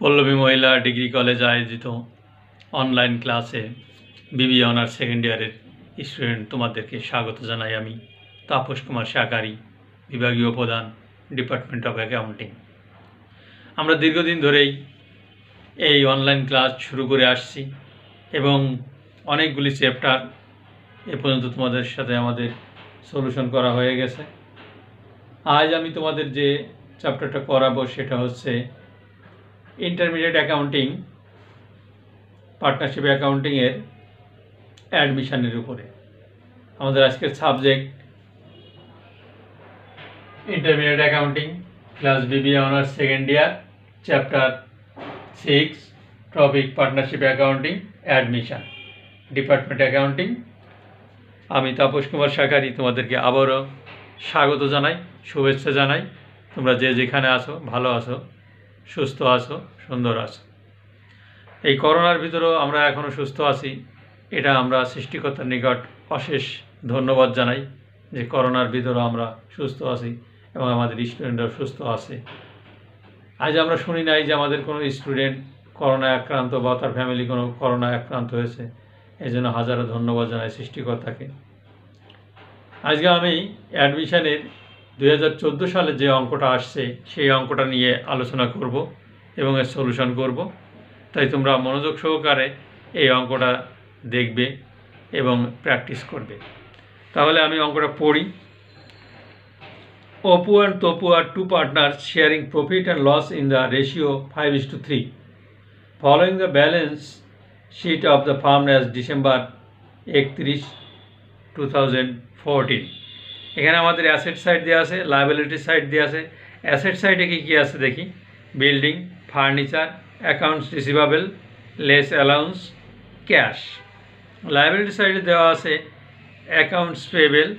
পল্লবী মহিলা degree college আয়োজিত online ক্লাসে বিবিএ অনার্স সেকেন্ড ইয়ারের স্টুডেন্ট তোমাদেরকে স্বাগত জানাই। আমি তাপস কুমার শাকারি, বিভাগীয় প্রধান, ডিপার্টমেন্ট অফ অ্যাকাউন্টিং। আমরা দীর্ঘদিন ধরেই এই অনলাইন ক্লাস শুরু করে আসছি এবং অনেকগুলি চ্যাপ্টার এ পর্যন্ত তোমাদের সাথে আমাদের সলিউশন করা হয়ে গেছে। আজ আমি তোমাদের যে চ্যাপ্টারটা করাবো সেটা হচ্ছে ইন্টারমিডিয়েট অ্যাকাউন্টিং, পার্টনারশিপ অ্যাকাউন্টিংয়ের অ্যাডমিশনের উপরে। আমাদের আজকের subject intermediate accounting class BBA honours second year, chapter 6, topic partnership accounting, admission, department accounting. আমি তাপস কুমার শাকারি তোমাদেরকে আবারও স্বাগত জানাই, শুভেচ্ছা জানাই। তোমরা যে যেখানে আছো ভালো আছো, সুস্থ আছো, সুন্দর আছো। এই করোনার ভিতরেও আমরা এখনও সুস্থ আছি, এটা আমরা সৃষ্টিকর্তার নিকট অশেষ ধন্যবাদ জানাই যে করোনার ভিতরেও আমরা সুস্থ আছি এবং আমাদের স্টুডেন্টরাও সুস্থ আছে। আজ আমরা শুনি নাই যে আমাদের কোনো স্টুডেন্ট করোনায় আক্রান্ত বা তার ফ্যামিলি কোনো করোনায় আক্রান্ত হয়েছে, এই জন্য হাজারো ধন্যবাদ জানাই সৃষ্টিকর্তাকে। আজকে আমি অ্যাডমিশনের 2014 সালে যে অঙ্কটা আসছে সেই অঙ্কটা নিয়ে আলোচনা করব এবং এর সলিউশন করব। তাই তোমরা মনোযোগ সহকারে এই অঙ্কটা দেখবে এবং প্র্যাকটিস করবে। তাহলে আমি অঙ্কটা পড়ি। Apu and Tapu are two partners sharing profit and loss in the ratio 5:3 following the balance sheet of the firm as December 31, 2014। এখানে আমাদের অ্যাসেট সাইড দেওয়া আছে, লায়াবিলিটি সাইড দেওয়া আছে। অ্যাসেট সাইডে কী আছে দেখি। Building, furniture, accounts receivable, less allowance, cash. Liability সাইডে দেওয়া আছে অ্যাকাউন্টস পেয়েবল,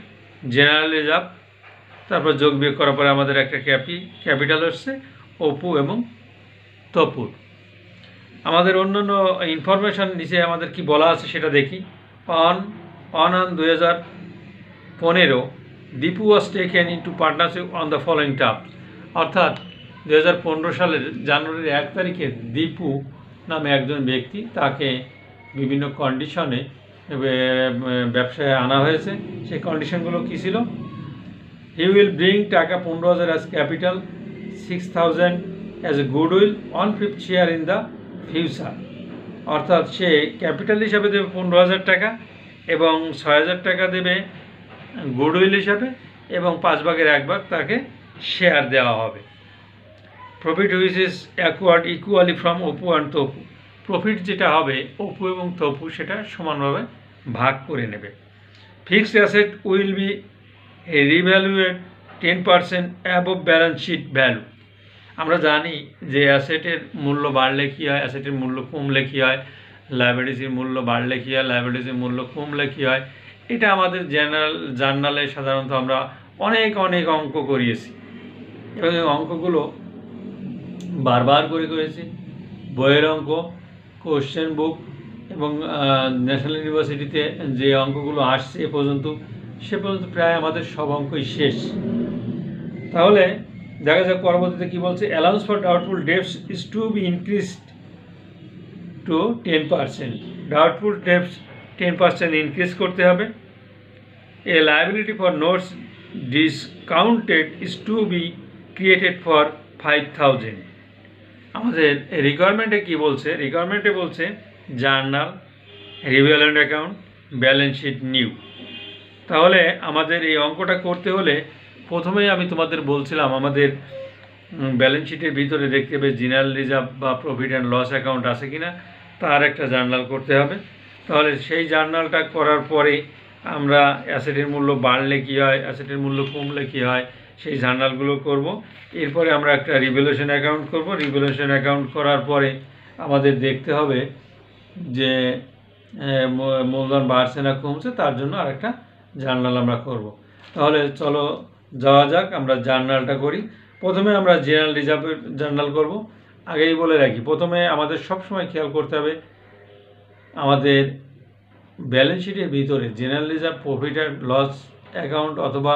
জেনারেল রিজার্ভ, তারপর যোগ বিয়োগ করার পরে আমাদের একটা ক্যাপিটাল হচ্ছে অপু এবং তপুর। আমাদের অন্যান্য ইনফরমেশান নিচে আমাদের কি বলা আছে সেটা দেখি। On 2015 Dipu was taken into partnership on the following terms. অর্থাৎ 2015 সালের জানুয়ারির 1 তারিখে দীপু নামে একজন ব্যক্তি, তাকে বিভিন্ন কন্ডিশনে ব্যবসায় আনা হয়েছে। সেই কন্ডিশনগুলো কী ছিল? হি উইল ব্রিং টাকা 15,000 as capital, 6,000 as a goodwill, 1/5 share in the future. অর্থাৎ সে ক্যাপিটাল হিসাবে দেবে 15,000 টাকা এবং 6,000 টাকা দেবে গুডউইল হিসাবে এবং 5 ভাগের 1 ভাগ তাকে শেয়ার দেওয়া হবে। Profit which is acquired equally from Apu and Tapu. Profit যেটা হবে অপু এবং তপু সেটা সমানভাবে ভাগ করে নেবে। Fixed asset will be revalued 10% above balance sheet value. আমরা জানি যে অ্যাসেটের মূল্য বাড়লে কী হয়, অ্যাসেটের মূল্য কমলে কী হয়, লায়াবিলিটির মূল্য বাড়লে কী হয়, লায়াবিলিটির মূল্য কমলে কী হয়। এটা আমাদের জার্নালে সাধারণত আমরা অনেক অঙ্ক করিয়েছি এবং এই অঙ্কগুলো বারবার করেছি। বইয়ের অঙ্ক, কোশ্চেন বুক এবং ন্যাশনাল ইউনিভার্সিটিতে যে অঙ্কগুলো আসছে সে পর্যন্ত প্রায় আমাদের সব অঙ্কই শেষ। তাহলে দেখা যাক পরবর্তীতে কী বলছে। Allowance for doubtful debts is to be increased to 10%। Doubtful debts 10% increase করতে হবে। A liability for notes discounted is to be created for 5,000। আমাদের রিকোয়ারমেন্টে কী বলছে? রিকোয়ারমেন্টে বলছে জার্নাল, রিভ্যালুয়েন্ট অ্যাকাউন্ট, ব্যালেন্স শিট নিউ। তাহলে আমাদের এই অঙ্কটা করতে হলে প্রথমেই আমি তোমাদের বলছিলাম আমাদের ব্যালেন্স শিটের ভিতরে দেখতে হবে জেনারেল রিজার্ভ বা প্রফিট অ্যান্ড লস অ্যাকাউন্ট আছে কিনা, তার একটা জার্নাল করতে হবে। তাহলে সেই জার্নালটা করার পরে আমরা অ্যাসেটের মূল্য বাড়লে কী হয়, অ্যাসেটের মূল্য কমলে কী হয়, সেই জার্নালগুলো করব। এরপরে আমরা একটা রিভ্যালুয়েশন অ্যাকাউন্ট করব। রিভ্যালুয়েশন অ্যাকাউন্ট করার পরে আমাদের দেখতে হবে যে মূলধন বাড়ছে না কমছে, তার জন্য আরেকটা জার্নাল আমরা করব। তাহলে চলো যাওয়া যাক, আমরা জার্নালটা করি। প্রথমে আমরা জেনারেল রিজার্ভের জার্নাল করব। আগেই বলে রাখি, প্রথমে আমাদের সবসময় খেয়াল করতে হবে আমাদের ব্যালেন্স শিটের ভিতরে general reserve, profit and loss account অথবা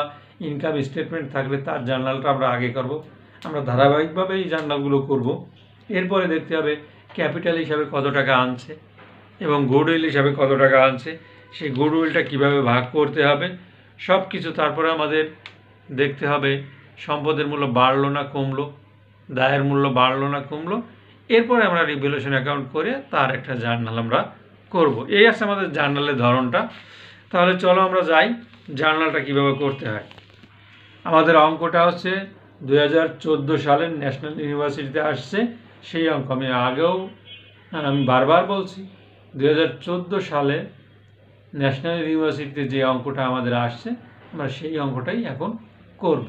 ইনকাম স্টেটমেন্ট থাকলে তার জার্নালটা আমরা আগে করব। আমরা ধারাবাহিকভাবে এই জার্নালগুলো করব এরপরে দেখতে হবে ক্যাপিটাল হিসাবে কত টাকা আনছে এবং গুডউইল হিসাবে কত টাকা আনছে, সেই গুডউইলটা কীভাবে ভাগ করতে হবে সব কিছু। তারপরে আমাদের দেখতে হবে সম্পদের মূল্য বাড়লো না কমলো, দায়ের মূল্য বাড়লো না কমলো। এরপরে আমরা রিভ্যালুয়েশন অ্যাকাউন্ট করে তার একটা জার্নাল আমরা করব। এই আছে আমাদের জার্নালের ধরনটা। তাহলে চলো আমরা যাই জার্নালটা কীভাবে করতে হয়। আমাদের অঙ্কটা হচ্ছে 2014 সালের ন্যাশনাল ইউনিভার্সিটিতে আসছে সেই অঙ্ক। আমি বারবার বলছি 2014 সালে ন্যাশনাল ইউনিভার্সিটিতে যে অঙ্কটা আমাদের আসছে আমরা সেই অঙ্কটাই এখন করব।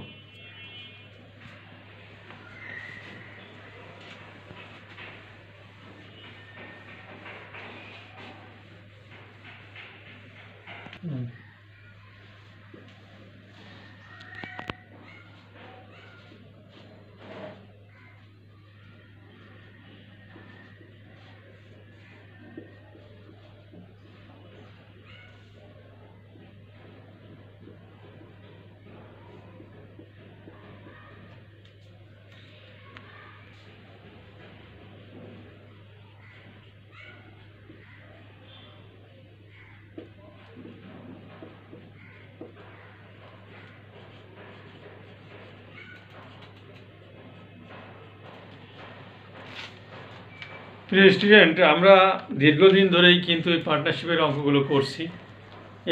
প্রিয় স্টুডেন্ট, আমরা দীর্ঘদিন ধরেই কিন্তু এই পার্টনারশিপের অঙ্কগুলো করছি।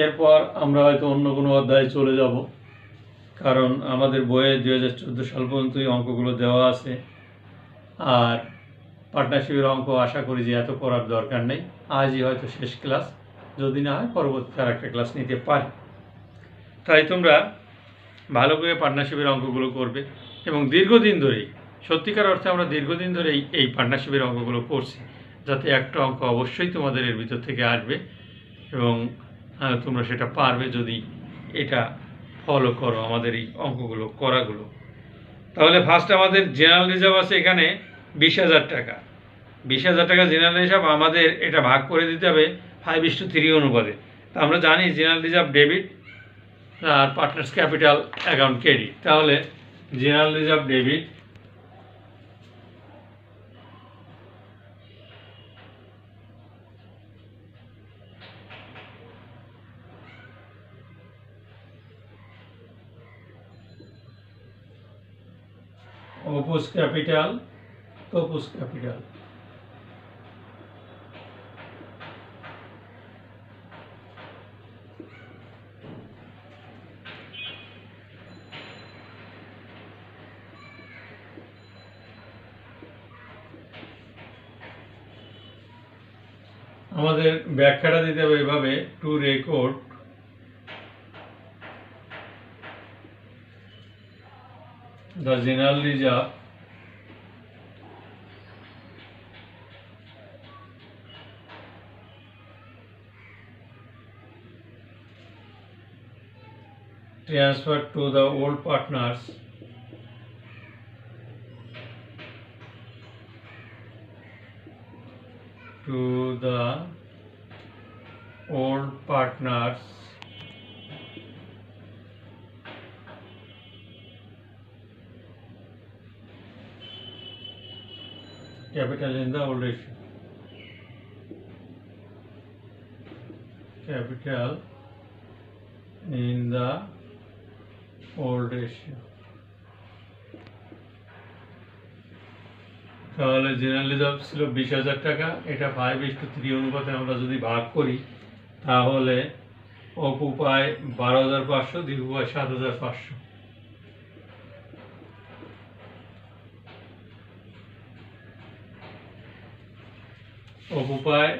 এরপর আমরা হয়তো অন্য কোনো অধ্যায়ে চলে যাব, কারণ আমাদের বইয়ে 2014 সাল পর্যন্ত এই অঙ্কগুলো দেওয়া আছে। আর পার্টনারশিপের অঙ্ক আশা করি যে এত করার দরকার নেই, আজই হয়তো শেষ ক্লাস, যদি না হয় পরবর্তীতে আর একটা ক্লাস নিতে পারি। তাই তোমরা ভালো করে পার্টনারশিপের অঙ্কগুলো করবে এবং দীর্ঘদিন ধরেই, সত্যিকার অর্থে আমরা দীর্ঘদিন ধরেই এই পার্টনারশিপের অঙ্কগুলো করছি, যাতে একটা অঙ্ক অবশ্যই তোমাদের এর ভিতর থেকে আসবে এবং তোমরা সেটা পারবে যদি এটা ফলো করো আমাদের এই অঙ্কগুলো করাগুলো। তাহলে ফার্স্ট আমাদের জেনারেল রিজার্ভ আছে এখানে 20,000 টাকা। 20,000 টাকা জেনারেল রিজার্ভ, আমাদের এটা ভাগ করে দিতে হবে 5:3 অনুপাতে। তা আমরা জানি জেনারেল রিজার্ভ ডেবিট আর পার্টনার্স ক্যাপিটাল অ্যাকাউন্ট ক্রেডিট। তাহলে general reserve debit, Apu's capital, Tapu's capital. আমাদের ব্যাখ্যাটা দিতে হবে এভাবে: to record the general reserve transferred to the old partners capital in the old ratio, capital in the old ratio। তাহলে general reserve ছিল 20,000 টাকা, এটা 5:3 অনুপাতে আমরা যদি ভাগ করি তাহলে অপু পায় 12,500, দীপু পায় 7,500। অপু পায়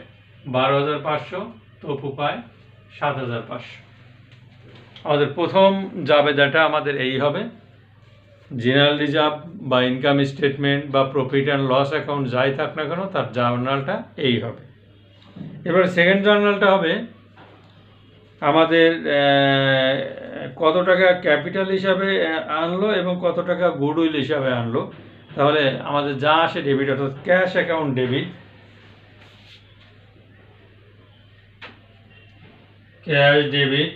12,500, তপু পায় 7,500। আমাদের প্রথম জাবেদাটা আমাদের এই হবে, জেনারেল রিজার্ভ বা ইনকাম স্টেটমেন্ট বা প্রফিট অ্যান্ড লস অ্যাকাউন্ট যাই থাক না কেন তার জার্নালটা এই হবে। এবার সেকেন্ড জার্নালটা হবে আমাদের কত টাকা ক্যাপিটাল হিসাবে আনলো এবং কত টাকা গুডউইল হিসাবে আনলো। তাহলে আমাদের যা আসে ডেবিট, অর্থাৎ cash account debit, cash debit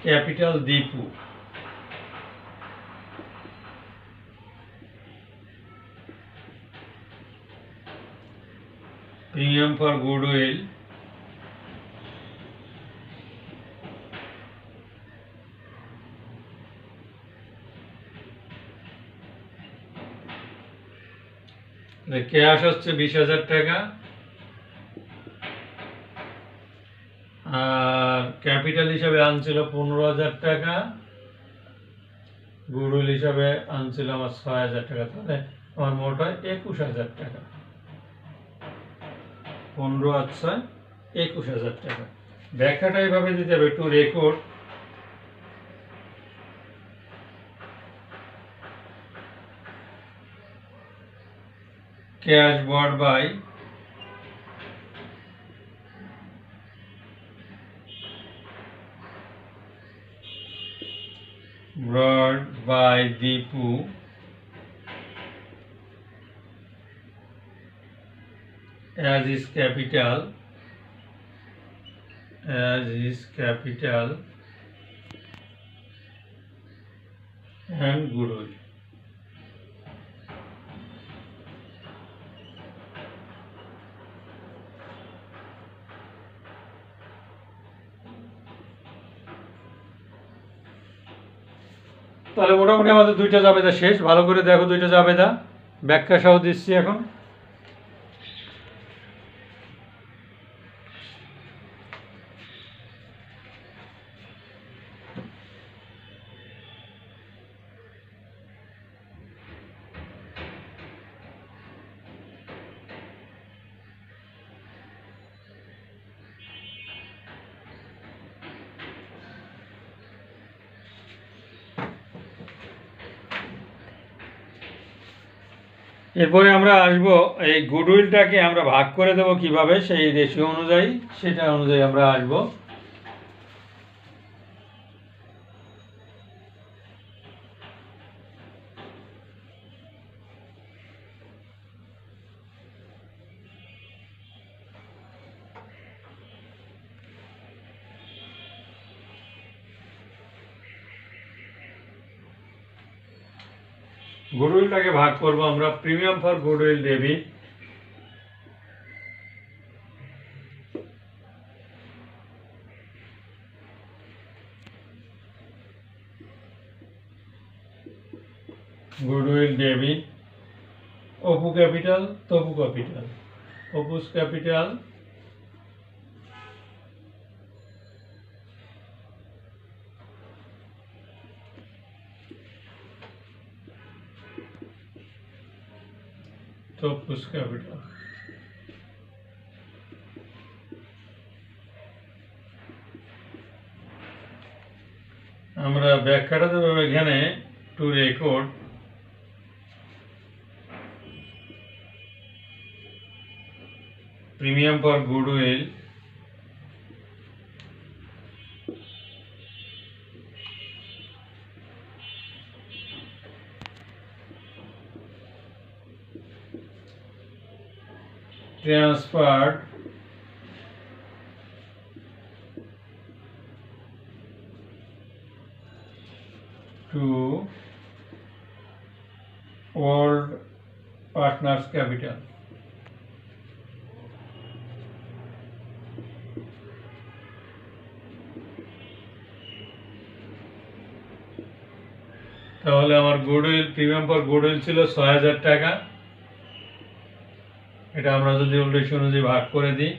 capital Dipu, Premium for goodwill cash হচ্ছে 20,000 টাকা আর ক্যাপিটাল হিসাবে আনছিল 15,000 টাকা, গুডউইল হিসাবে আনছিল আমার 6,000 টাকা, তাহলে আমার মোট হয় 21,000 টাকা। 15 আর 6 21,000 টাকা। ব্যাখ্যাটা এইভাবে দিতে হবে, two record cash bought by Deepu as his capital and goodwill. তাহলে মোটামুটি আমাদের দুইটা জাবেদা শেষ। ভালো করে দেখো দুইটা জাবেদা, ব্যাখ্যা সহ দিচ্ছি এখন। এরপরে আমরা আসব এই গুডউইলটাকে আমরা ভাগ করে দেব কিভাবে, সেই রেশিও অনুযায়ী, সেটা অনুযায়ী আমরা আসব। গুডউইলটাকে ভাগ করব আমরা premium for goodwill debit Apu capital, Tapu capital, Apu's capital Tapu's capital. আমরা ব্যাখ্যাটা দেব এখানে, to record premium for goodwill transferred to old partners capital. তাহলে আমার গুডউইল প্রিমিয়াম ফর গুডউইল ছিল 6,000 টাকা। এটা আমরা যদি রেশিও অনুযায়ী ভাগ করে দিই,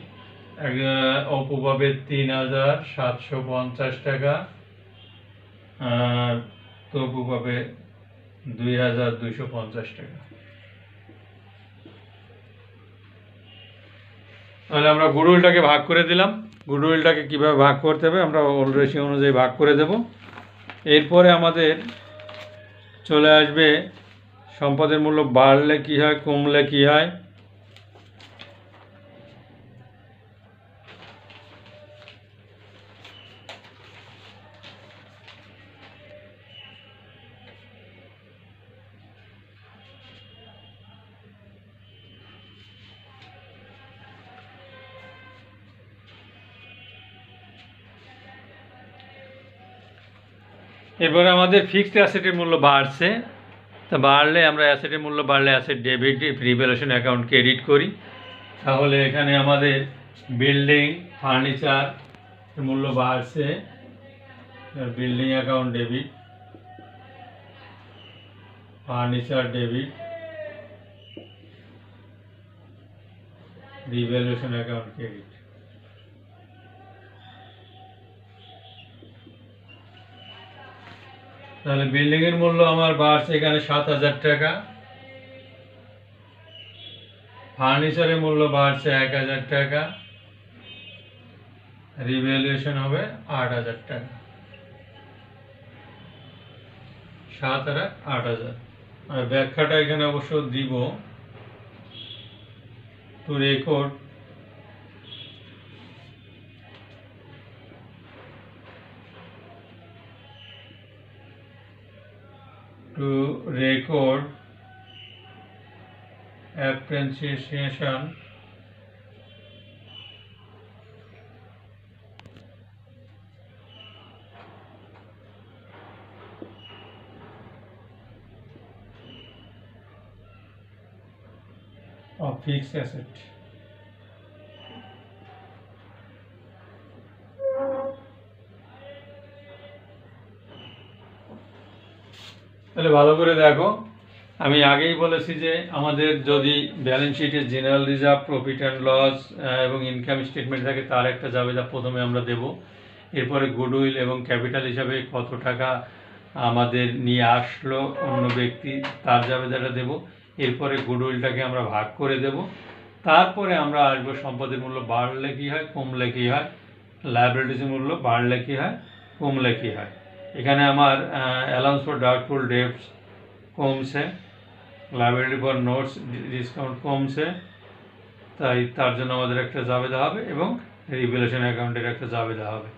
অপু পাবে 3,750 টাকা আর তপু পাবে 2,250 টাকা। তাহলে আমরা গুডউইলটাকে ভাগ করে দিলাম। গুডউইলটাকে কিভাবে ভাগ করতে হবে আমরা ওল্ড রেশিও অনুযায়ী ভাগ করে দেব। এরপরে আমাদের চলে আসবে সম্পদের মূল্য বাড়লে কি হয়, কমলে কি হয়। এরপরে আমাদের ফিক্সড অ্যাসেটের মূল্য বাড়ছে, তা বাড়লে আমরা অ্যাসেটের মূল্য বাড়লে asset debit revaluation account credit করি। তাহলে এখানে আমাদের বিল্ডিং ফার্নিচার মূল্য বাড়ছে, building account debit, furniture debit, revaluation account credit. তাহলে বিল্ডিং এর মূল্য আমার বাড়ছে এখানে 7,000 টাকা, ফার্নিচারের মূল্য বাড়ছে 1,000 টাকা, রিভ্যালুয়েশন হবে 8,000 টাকা। 7 আর 8,000। আর ব্যাখ্যাটা এখানে অবশ্য দিব, two record appreciation of fixed asset। তাহলে ভালো করে দেখো, আমি আগেই বলেছি যে আমাদের যদি ব্যালেন্স শিটে general reserve, profit and loss এবং ইনকাম স্টেটমেন্ট থাকে, তার একটা জাবেদা প্রথমে আমরা দেব। এরপরে গুডউইল এবং ক্যাপিটাল হিসাবে কত টাকা আমাদের নিয়ে আসলো অন্য ব্যক্তি, তার জাবেদাটা দেব। এরপরে গুডউইলটাকে আমরা ভাগ করে দেব। তারপরে আমরা আসবো সম্পদের মূল্য বাড়লে কী হয়, কমলে কী হয়, লায়াবিলিটিসের মূল্য বাড়লে কী হয়, কমলে কী হয়। এখানে আমার অ্যালাউন্স ফর ডাউটফুল ডেটস কমছে, লায়াবিলিটি ফর নোটস ডিসকাউন্ট কমছে, তাই তার জন্য আমাদের একটা জাবেদা হবে এবং রিভ্যালুয়েশন অ্যাকাউন্টের একটা জাবেদা হবে।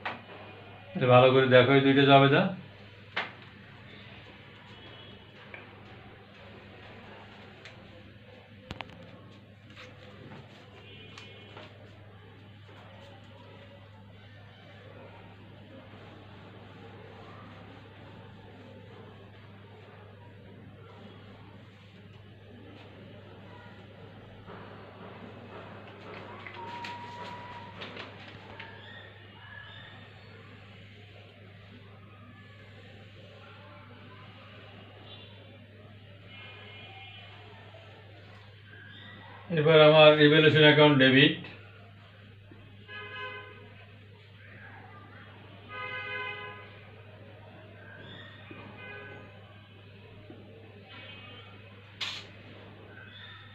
ভালো করে দেখো এই দুইটা জাবেদা। এবার আমার revaluation account debit,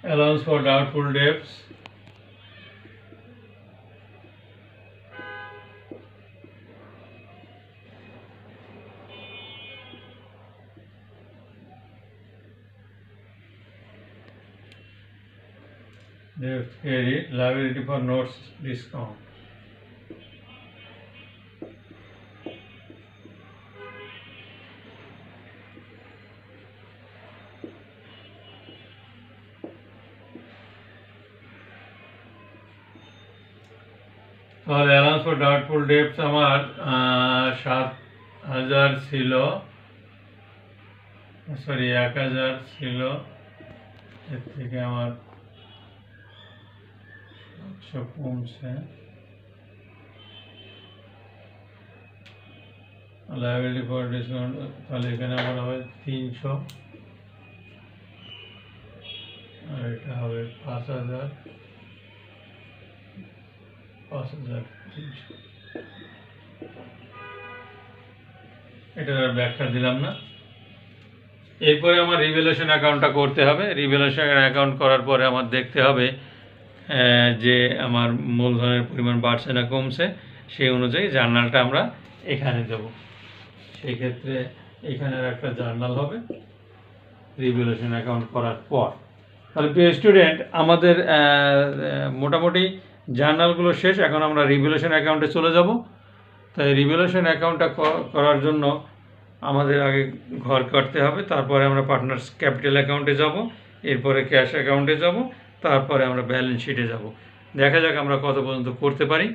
allowance for doubtful debts, debts credit, liability for notes discount। তাহলে অ্যালাউন্স ফর ডাউটফুল ডেবটস আমার 7,000 ছিল, সরি 1,000 ছিল, এর থেকে আমার 700 কমছে। লায়াবিলিটি ফর ডিসকাউন্ট, তাহলে এখানে আমার হবে 300, আর এটা হবে 5,000, 5,300। এটার ব্যাখ্যা দিলাম না। এরপরে আমার রিভ্যালুয়েশন অ্যাকাউন্টটা করতে হবে। রিভ্যালুয়েশন অ্যাকাউন্ট করার পরে আমার দেখতে হবে যে আমার মূলধনের পরিমাণ বাড়ছে না কমছে, সেই অনুযায়ী জার্নালটা আমরা এখানে দেব। সেই ক্ষেত্রে এখানের একটা জার্নাল হবে রিভ্যালুয়েশন অ্যাকাউন্ট করার পর। তাহলে প্রিয় স্টুডেন্ট, আমাদের মোটামুটি জার্নালগুলো শেষ। এখন আমরা রিভ্যালুয়েশন অ্যাকাউন্টে চলে যাব। তাই রিভ্যালুয়েশন অ্যাকাউন্টটা করার জন্য আমাদের আগে ঘর কাটতে হবে, তারপরে আমরা পার্টনার্স ক্যাপিটাল অ্যাকাউন্টে যাব, এরপরে ক্যাশ অ্যাকাউন্টে যাব, তারপরে আমরা ব্যালেন্স শিটে যাব। দেখা যাক আমরা কত পর্যন্ত করতে পারি।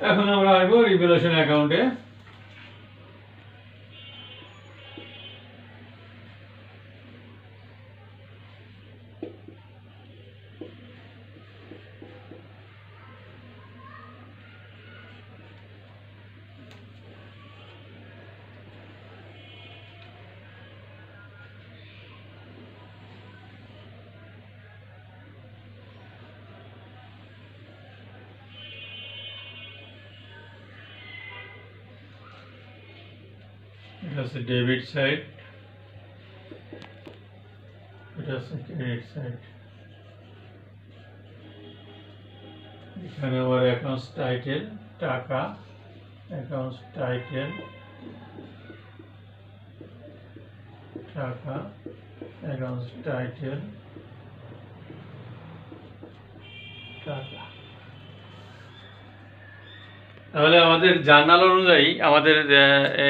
এখন আমরা আসবো রিভ্যালুয়েশন অ্যাকাউন্টে। এটা হচ্ছে ডেবিট সাইড, এটা হচ্ছে ক্রেডিট সাইড। এখানে আবার অ্যাকাউন্টস টাইটেল টাকা, অ্যাকাউন্টস টাইটেল টাকা, অ্যাকাউন্টস টাইটেল টাকা। তাহলে আমাদের জার্নাল অনুযায়ী আমাদের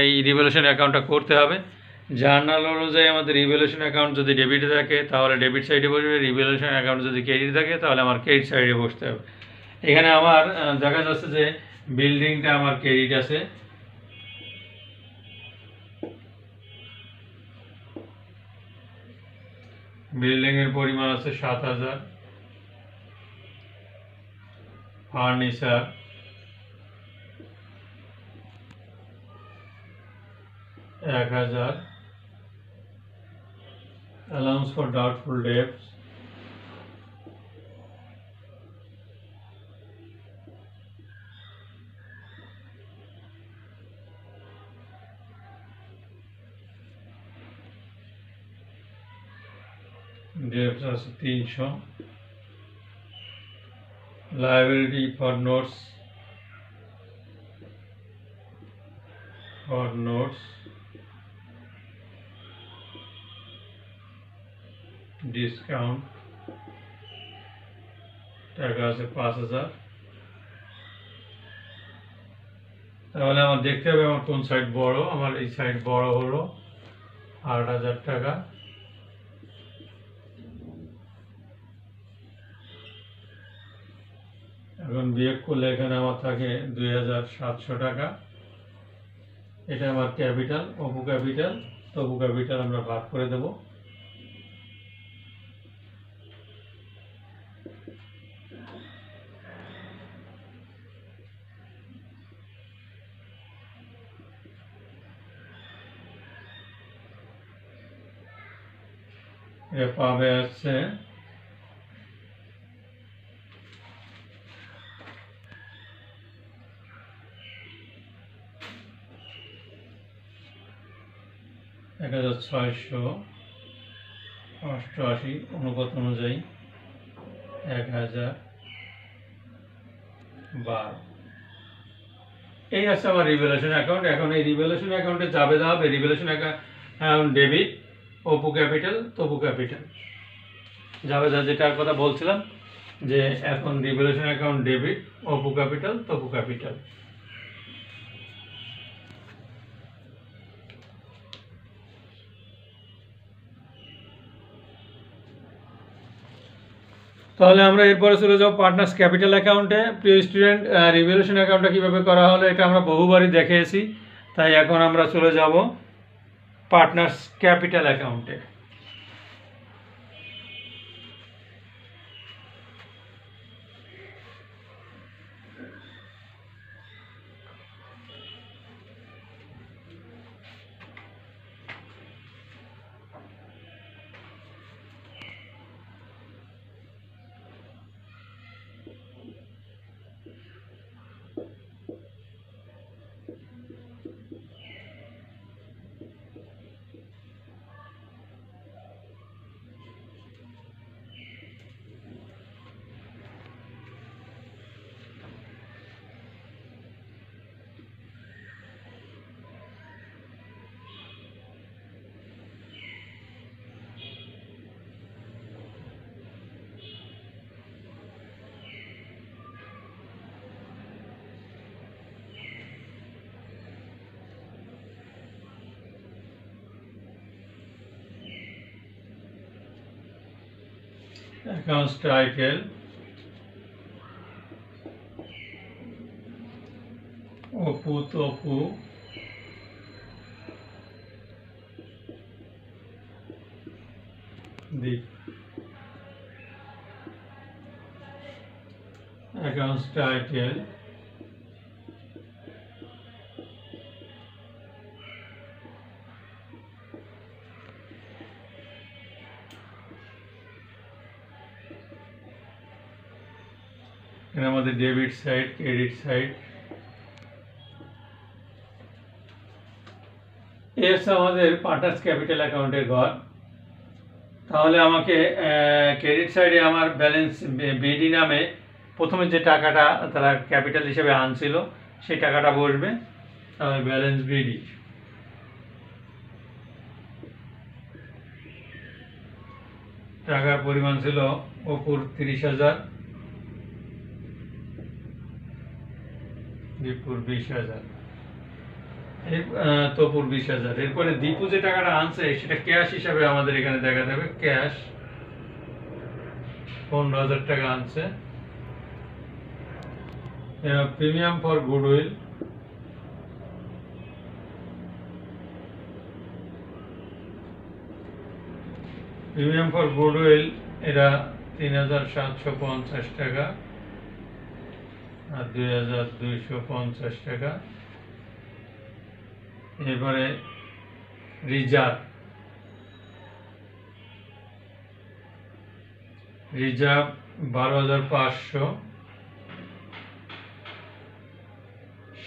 এই রিভ্যালুয়েশন অ্যাকাউন্টটা করতে হবে। জার্নাল অনুযায়ী আমাদের রিভ্যালুয়েশন অ্যাকাউন্ট যদি ডেবিটে থাকে তাহলে ডেবিট সাইডে বসবে, রিভ্যালুয়েশন অ্যাকাউন্ট যদি ক্রেডিট থাকে তাহলে আমার ক্রেডিট সাইডে বসতে হবে। এখানে আমার দেখা যাচ্ছে যে বিল্ডিংটা আমার ক্রেডিট আছে, বিল্ডিংয়ের পরিমাণ আছে ৭,০০০, furniture ১,০০০, allowance for doubtful dates dates আছে ৩০০, লায়াবিলিটি ফর নোটস ডিসকাউন্ট টাকা আছে ৫,০০০। তাহলে আমার দেখতে হবে আমার কোন সাইড বড়। আমার এই সাইড বড় হলো ৮,০০০ টাকা। এখন বিয়োগ করলে এখানে আমার থাকে ২,৭০০ টাকা। এটা আমার capital, Apu capital, Tapu capital আমরা ভাগ করে দেব। এটা পাবে হচ্ছে ১,৬৮৮ অনুপাত অনুযায়ী ১,০১২। এই আছে আমার রিভ্যালুয়েশন অ্যাকাউন্ট। এখন এই রিভ্যালুয়েশন অ্যাকাউন্টে যাবে হবে revaluation account debit, Apu capital, Tapu capital যাবে যেটার কথা বলছিলাম যে এখন revaluation account debit, Apu capital, Tapu capital. তাহলে আমরা এরপরে চলে যাব পার্টনার্স ক্যাপিটাল অ্যাকাউন্টে। প্রিয় স্টুডেন্ট, রিভ্যালুয়েশন অ্যাকাউন্টটা কীভাবে করা হলো এটা আমরা বহুবারই দেখেছি, তাই এখন আমরা চলে যাব পার্টনার্স ক্যাপিটাল অ্যাকাউন্টে। Accounts title, অপু তপু দীপ। অ্যাকাউন্টস টাইটেল এখানে আমাদের ডেবিট সাইড, ক্রেডিট সাইড। এই হচ্ছে আমাদের পার্টনার্স ক্যাপিটাল অ্যাকাউন্টের ঘর। তাহলে আমাকে ক্রেডিট সাইডে আমার ব্যালেন্স বিডি নামে প্রথমে যে টাকাটা তারা ক্যাপিটাল হিসেবে আনছিল সেই টাকাটা বসবে। তাহলে ব্যালেন্স বিডি, টাকার পরিমাণ ছিল অপুর 30,000, দীপুর 20,000, তপুর 20,000। এরপরে দীপু যে টাকাটা আনছে সেটা ক্যাশ হিসাবে আমাদের এখানে দেখা যাবে। ক্যাশ 15,000 টাকা আনছে। Premium for goodwill, premium for goodwill এরা 3,750 টাকা আর 2,250 টাকা। এরপরে রিজার্ভ, রিজার্ভ 12,500,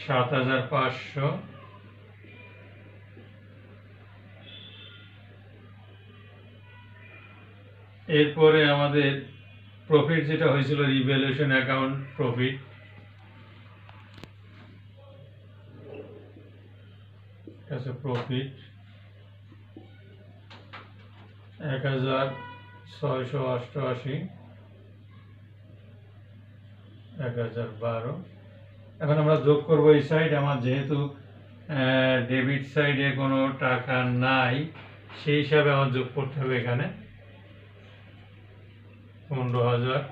7,500, এরপরে আমাদের প্রফিট যেটা হয়েছিল রিভ্যালুয়েশন অ্যাকাউন্ট প্রফিট, প্রফিট 1,688, 1,012। এখন আমরা যোগ করবো এই সাইড। আমার যেহেতু ডেবিট সাইডে কোনো টাকা নাই সেই হিসাবে আমার যোগ করতে হবে এখানে 15,000।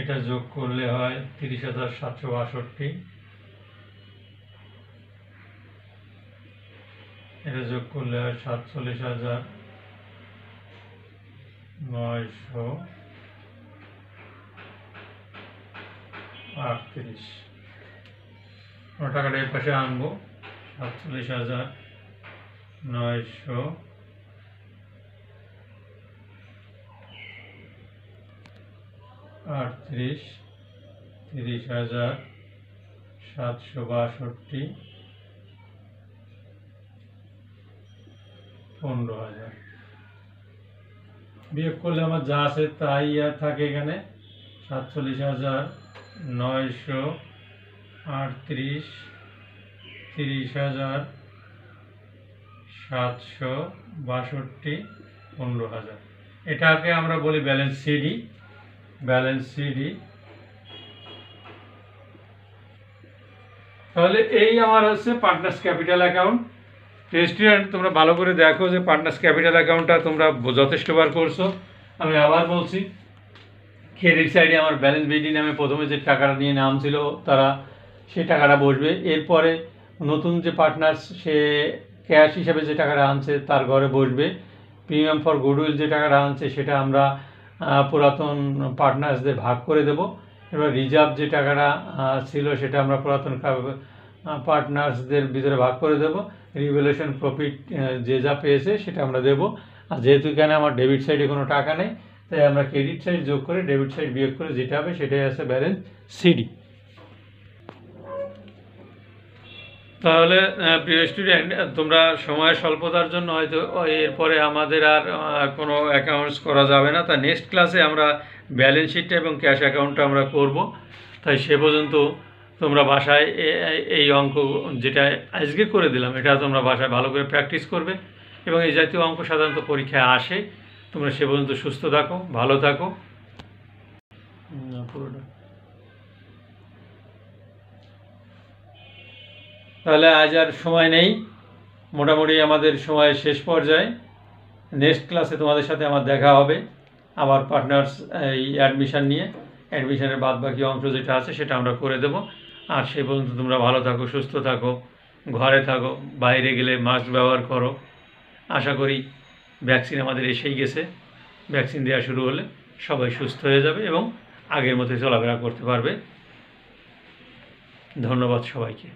এটা যোগ করলে হয় 30,762। এটা যোগ করলে হয় 47,938। টাকাটা এর পাশে আনবো। 47,938, 30,762, 15,000 বিয়োগ করলে আমার যা আছে তাই আর থাকে এখানে। 47,938, 30,762, 15,000। এটাকে আমরা বলি ব্যালেন্স সিডি। Balance CD. তাহলে এই আমার হচ্ছে পার্টনার্স ক্যাপিটাল অ্যাকাউন্ট। স্টুডেন্ট, তোমরা ভালো করে দেখো যে পার্টনার্স ক্যাপিটাল অ্যাকাউন্টটা তোমরা যথেষ্টবার করছো। আমি আবার বলছি, ক্রেডিট সাইডে আমার ব্যালেন্স বিডি নামে প্রথমে যে টাকাটা নিয়ে নাম ছিল তারা সেই টাকাটা বসবে। এরপরে নতুন যে পার্টনার্স সে ক্যাশ হিসাবে যে টাকাটা আনছে তার ঘরে বসবে। প্রিমিয়াম ফর গুডউইল যে টাকাটা আনছে সেটা আমরা পুরাতন পার্টনার্সদের ভাগ করে দেব। এবার রিজার্ভ যে টাকাটা ছিল সেটা আমরা পুরাতন পার্টনার্সদের ভিতরে ভাগ করে দেব। রিভ্যালুয়েশন প্রফিট যে যা পেয়েছে সেটা আমরা দেব। আর যেহেতু এখানে আমার ডেবিট সাইডে কোনো টাকা নেই তাই আমরা ক্রেডিট সাইড যোগ করে ডেবিট সাইড বিয়োগ করে যেটা হবে সেটাই আছে ব্যালেন্স সিডি। তাহলে প্রিয় স্টুডেন্ট, তোমরা সময় স্বল্পতার জন্য হয়তো এরপরে আমাদের আর কোনো অ্যাকাউন্টস করা যাবে না। তা নেক্সট ক্লাসে আমরা ব্যালেন্স শিটটা এবং ক্যাশ অ্যাকাউন্টটা আমরা করব। তাই সে পর্যন্ত তোমরা বাসায় এই অঙ্ক যেটা আজকে করে দিলাম এটা তোমরা বাসায় ভালো করে প্র্যাকটিস করবে এবং এই জাতীয় অঙ্ক সাধারণত পরীক্ষায় আসে। তোমরা সে পর্যন্ত সুস্থ থাকো, ভালো থাকো। পুরোটা তাহলে আজ আর সময় নেই, মোটামুটি আমাদের সময়ের শেষ পর্যায়ে। নেক্সট ক্লাসে তোমাদের সাথে আমার দেখা হবে আবার পার্টনার্স এই অ্যাডমিশান নিয়ে। অ্যাডমিশানের বাদ বাকি অংশ যেটা আছে সেটা আমরা করে দেব। আর সে পর্যন্ত তোমরা ভালো থাকো, সুস্থ থাকো, ঘরে থাকো, বাইরে গেলে মাস্ক ব্যবহার করো। আশা করি ভ্যাকসিন আমাদের এসেই গেছে। ভ্যাকসিন দেওয়া শুরু হলে সবাই সুস্থ হয়ে যাবে এবং আগের মতো চলাফেরা করতে পারবে। ধন্যবাদ সবাইকে।